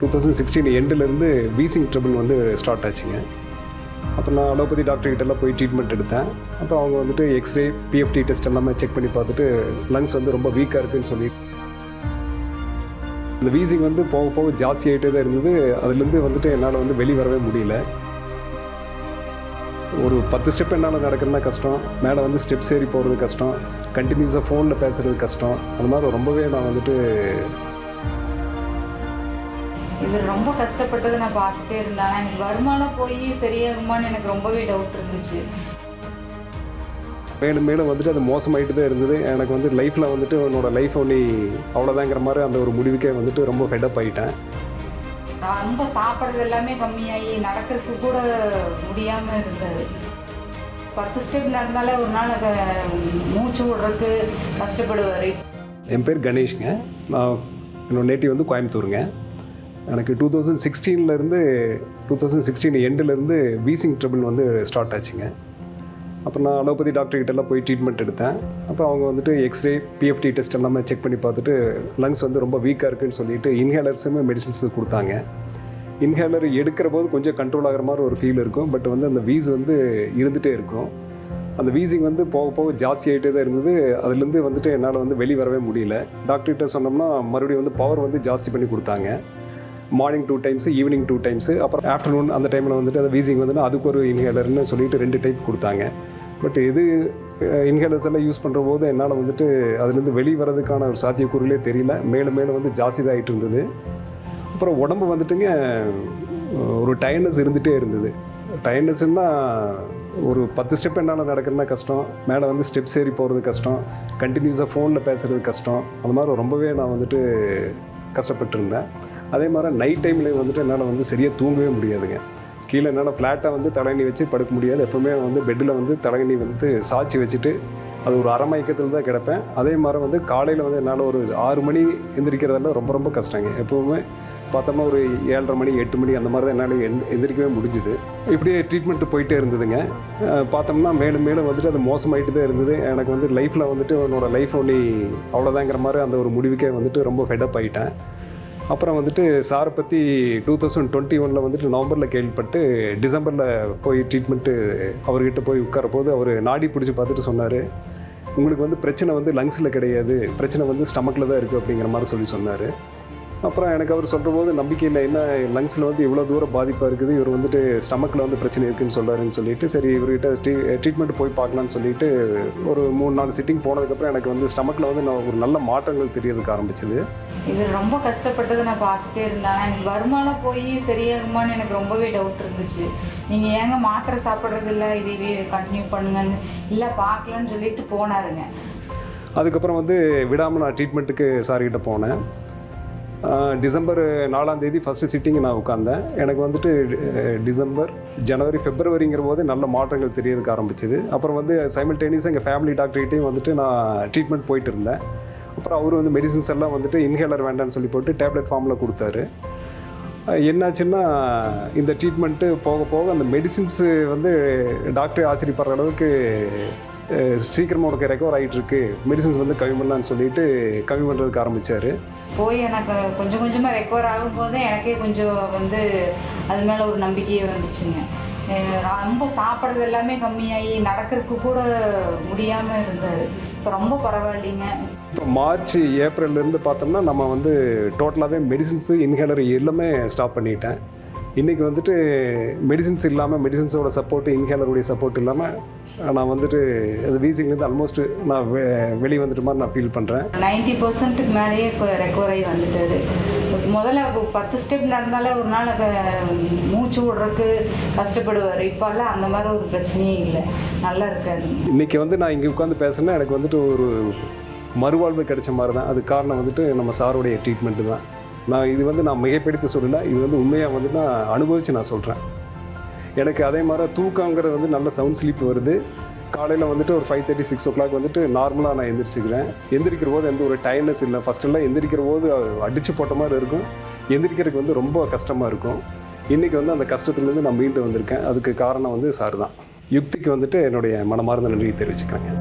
2016 எண்டிலேருந்து wheezing trouble வந்து start ஆச்சுங்க. அப்புறம் நான் அலோபதி டாக்டர்கிட்டலாம் போய் ட்ரீட்மெண்ட் எடுத்தேன். அப்புறம் அவங்க வந்துட்டு எக்ஸ்ரே பிஎஃப்டி டெஸ்ட் எல்லாமே செக் பண்ணி பார்த்துட்டு லங்ஸ் வந்து ரொம்ப வீக்காக இருக்குதுன்னு சொல்லி இந்த வீசிங் வந்து போக போக ஜாஸ்தி ஆகிட்டே தான் இருந்தது. அதுலேருந்து வந்துட்டு என்னால் வந்து வெளியே வரவே முடியல. ஒரு 10 ஸ்டெப் என்னால் நடக்கிறதுனா கஷ்டம், மேலே வந்து ஸ்டெப்ஸ் ஏறி போகிறது கஷ்டம், கண்டினியூஸாக ஃபோனில் பேசுகிறது கஷ்டம். அந்த மாதிரி ரொம்பவே நான் வந்துட்டு இது ரொம்ப கஷ்டப்பட்டது நான் பார்த்துட்டே இருந்தேன். எனக்கு வருமானம் போய் சரியாகுமான்னு எனக்கு ரொம்பவே டவுட் இருந்துச்சு. மேலும் மேலும் வந்துட்டு அது மோசமாயிட்டு தான் இருந்தது. எனக்கு வந்து லைஃப்பில் வந்துட்டு என்னோடய லைஃப் ஒன்லி அவ்வளோதாங்கிற மாதிரி அந்த ஒரு முடிவுக்கே வந்துட்டு ரொம்ப ஃபெட்டப் ஆகிட்டேன். ரொம்ப சாப்பிட்றது எல்லாமே கம்மியாகி நடக்கிறதுக்கு கூட முடியாமல் இருந்தது. 10 ஸ்டெப் நடந்தாலே ஒரு நாள் மூச்சு விடுறதுக்கு கஷ்டப்படுவார். என் பேர் கணேஷ்ங்க. நான் என்னோட நேட்டிவ் வந்து கோயம்புத்தூருங்க. எனக்கு 2016 எண்டிலேருந்து வீசிங் ட்ரபிள் வந்து ஸ்டார்ட் ஆச்சுங்க. அப்புறம் நான் அலோபதி டாக்டர்கிட்டலாம் போய் ட்ரீட்மெண்ட் எடுத்தேன். அப்புறம் அவங்க வந்துட்டு எக்ஸ்ரே பிஎஃப்டி டெஸ்ட் எல்லாமே செக் பண்ணி பார்த்துட்டு லங்ஸ் வந்து ரொம்ப வீக்காக இருக்குதுன்னு சொல்லிட்டு இன்ஹேலர்ஸுமே மெடிசின்ஸ் கொடுத்தாங்க. இன்ஹேலர் எடுக்கிற போது கொஞ்சம் கண்ட்ரோல் ஆகிற மாதிரி ஒரு ஃபீல் இருக்கும். பட் வந்து அந்த வீஸ் வந்து இருந்துகிட்டே இருக்கும். அந்த வீசிங் வந்து போக போக ஜாஸ்தி ஆகிட்டே தான் இருந்தது. அதுலேருந்து வந்துட்டு என்னால் வந்து வெளியே வரவே முடியல. டாக்டர்கிட்ட சொன்னோம்னா மறுபடியும் வந்து பவர் வந்து ஜாஸ்தி பண்ணி கொடுத்தாங்க. மார்னிங் 2 டைம்ஸ், ஈவினிங் 2 டைம்ஸ், அப்புறம் ஆஃப்டர்நூன் அந்த டைமில் வந்துட்டு அந்த வீசிங் வந்துன்னா அதுக்கு ஒரு இன்ஹேலர்னு சொல்லிட்டு 2 டைப் கொடுத்தாங்க. பட் இது இன்ஹேலர்ஸ் எல்லாம் யூஸ் பண்ணுற போது என்னால் வந்துட்டு அதுலேருந்து வெளியே வரதுக்கான ஒரு சாத்தியக்கூறுகளே தெரியல. மேலும் மேலும் வந்து ஜாஸ்தி தான் ஆகிட்டு இருந்தது. அப்புறம் உடம்பு வந்துட்டுங்க ஒரு டயர்ட்னஸ் இருந்துகிட்டே இருந்தது. டயர்ட்னஸ்னால் ஒரு 10 ஸ்டெப் என்னால் நடக்கிறதுனா கஷ்டம், மேலே வந்து ஸ்டெப்ஸ் ஏறி போகிறது கஷ்டம், கண்டினியூஸாக ஃபோனில் பேசுகிறது கஷ்டம். அது மாதிரி ரொம்பவே நான் வந்துட்டு கஷ்டப்பட்டுருந்தேன். அதே மாதிரி நைட் டைமில் வந்துட்டு என்னால் வந்து சரியாக தூங்கவே முடியாதுங்க. கீழே என்னால் ஃப்ளாட்டாக வந்து தலையணி வச்சு படுக்க முடியாது. எப்போவுமே வந்து பெட்டில் வந்து தலையணி வந்து சாய்ச்சி வச்சுட்டு அது ஒரு அரை மயக்கத்தில் தான் கிடப்பேன். அதே மாதிரி வந்து காலையில் வந்து என்னால் ஒரு 6 மணி எந்திரிக்கிறதெல்லாம் ரொம்ப ரொம்ப கஷ்டங்க. எப்போவுமே பார்த்தோம்னா ஒரு 7:30 மணி 8 மணி அந்த மாதிரி தான் என்னால் எந்திரிக்கவே முடிஞ்சுது. இப்படியே ட்ரீட்மெண்ட்டு போயிட்டே இருந்ததுங்க. பார்த்தோம்னா மேலும் மேலும் வந்துட்டு அது மோசமாயிட்டு தான் இருந்தது. எனக்கு வந்து லைஃப்பில் வந்துட்டு என்னோடய லைஃப் ஒன்லி அவ்வளோதாங்கிற மாதிரி அந்த ஒரு முடிவுக்கே வந்துட்டு ரொம்ப ஃபெட்டப் ஆகிட்டேன். அப்புறம் வந்துட்டு சாரை பற்றி 2021 வந்துட்டு நவம்பரில் கேள்விப்பட்டு டிசம்பரில் போய் ட்ரீட்மெண்ட்டு அவர்கிட்ட போய் உட்கார போது அவர் நாடி பிடிச்சி பார்த்துட்டு சொன்னார், உங்களுக்கு வந்து பிரச்சனை வந்து லங்ஸில் கிடையாது, பிரச்சனை வந்து ஸ்டமக்கில் தான் இருக்குது அப்படிங்கிற மாதிரி சொன்னார். அப்புறம் எனக்கு அவர் சொல்கிற போது நம்பிக்கையில் என்ன லங்ஸில் வந்து இவ்வளோ தூரம் பாதிப்பாக இருக்குது, இவர் வந்துட்டு ஸ்டமக்கில் வந்து பிரச்சனை இருக்குதுன்னு சொல்கிறாருன்னு சொல்லிட்டு சரி இவர்கிட்ட ட்ரீட்மெண்ட் போய் பார்க்கலான்னு சொல்லிட்டு ஒரு 3-4 சிட்டிங் போனதுக்கப்புறம் எனக்கு வந்து ஸ்டமக்கில் வந்து நான் ஒரு நல்ல மாற்றங்கள் தெரியறதுக்கு ஆரம்பிச்சிது. இது ரொம்ப கஷ்டப்பட்டது நான் பார்த்துட்டே இருந்தேன். எனக்கு வருமானம் போய் சரியாகுமான்னு எனக்கு ரொம்பவே டவுட் இருந்துச்சு. நீங்கள் ஏங்க மாத்திரை சாப்பிட்றது இல்லை, இதுவே கண்டினியூ பண்ணுங்கன்னு இல்லை பார்க்கலான்னு சொல்லிட்டு போனாருங்க. அதுக்கப்புறம் வந்து விடாமல் நான் ட்ரீட்மெண்ட்டுக்கு சார்கிட்ட போனேன். டிசம்பர் 4ஆம் தேதி ஃபஸ்ட்டு சிட்டிங்கு நான் உட்காந்தேன். எனக்கு வந்துட்டு டிசம்பர், ஜனவரி, பிப்ரவரிங்கிற போது நல்ல மாற்றங்கள் தெரியறதுக்கு ஆரம்பிச்சிது. அப்புறம் வந்து சைமல்டேனியஸாக எங்கள் ஃபேமிலி டாக்டர்கிட்டையும் வந்துட்டு நான் ட்ரீட்மெண்ட் போயிட்டு இருந்தேன். அப்புறம் அவர் வந்து மெடிசின்ஸ் எல்லாம் வந்துட்டு இன்ஹேலர் வேண்டான்னு சொல்லி போட்டு டேப்லெட் ஃபார்மில் கொடுத்தாரு. என்னாச்சுன்னா இந்த ட்ரீட்மெண்ட்டு போக போக அந்த மெடிசின்ஸு வந்து டாக்டர் ஆச்சரியப்படுற அளவுக்கு சீக்கிரமாக உனக்கு ரெக்கவர் ஆகிட்டுருக்கு, மெடிசின்ஸ் வந்து கம்மி பண்ணலான்னு சொல்லிட்டு கம்மி பண்ணுறதுக்கு ஆரம்பித்தார். போய் எனக்கு கொஞ்சம் கொஞ்சமாக ரெக்கவர் ஆகும்போது எனக்கே கொஞ்சம் வந்து அது மேலே ஒரு நம்பிக்கையே வந்துச்சுங்க. ரொம்ப சாப்பிட்றது எல்லாமே கம்மியாகி நடக்கிறதுக்கு கூட முடியாமல் இருந்தது. இப்போ ரொம்ப பரவாயில்லைங்க. இப்போ மார்ச், ஏப்ரல்லேருந்து பார்த்தோம்னா நம்ம வந்து டோட்டலாகவே மெடிசின்ஸு இன்ஹேலர் எல்லாமே ஸ்டாப் பண்ணிட்டேன். இன்றைக்கி வந்துட்டு மெடிசின்ஸ் இல்லாமல், மெடிசின்ஸோட சப்போர்ட்டு, இன்ஹேலருடைய சப்போர்ட் இல்லாமல் நான் வந்துட்டு அது வீசிங்லேருந்து ஆல்மோஸ்ட் நான் வெளியே வந்துட்டு மாதிரி நான் ஃபீல் பண்ணுறேன். 90% மேலேயே இப்போ ரெக்கவர் ஆகி வந்துட்டாரு. முதல்ல 10 ஸ்டெப் நடந்தாலே ஒரு நாள் மூச்சு விடுறதுக்கு கஷ்டப்படுவார். இப்போல்லாம் அந்த மாதிரி ஒரு பிரச்சனையே இல்லை, நல்லா இருக்காது. இன்றைக்கி வந்து நான் இங்கே உட்காந்து பேசுகிறேன்னா எனக்கு வந்துட்டு ஒரு மறுவாழ்வு கிடைச்ச மாதிரி தான். அது காரணம் வந்துட்டு நம்ம சாருடைய ட்ரீட்மெண்ட்டு தான். நான் இது வந்து நான் மிகைப்படுத்தி சொல்லலை, இது வந்து உண்மையாக வந்து நான் அனுபவித்து நான் சொல்கிறேன். எனக்கு அதே மாதிரி தூக்கங்கிறது வந்து நல்ல சவுண்ட் ஸ்லீப் வருது. காலையில் வந்துட்டு ஒரு 5:30, 6 o'clock வந்துட்டு நார்மலாக நான் எந்திரிச்சிக்கிறேன். எந்திரிக்கிற போது எந்த ஒரு டைம்னஸ் இல்லை. ஃபஸ்ட்டெல்லாம் எந்திரிக்கிற போது அடித்து போட்ட மாதிரி இருக்கும், எந்திரிக்கிறதுக்கு வந்து ரொம்ப கஷ்டமாக இருக்கும். இன்றைக்கி வந்து அந்த கஷ்டத்துலேருந்து நான் மீண்டு வந்திருக்கேன். அதுக்கு காரணம் வந்து சார் தான். யுக்திக்கு வந்துட்டு என்னுடைய மனமார்ந்த நன்றியை தெரிவிச்சுக்கிறேங்க.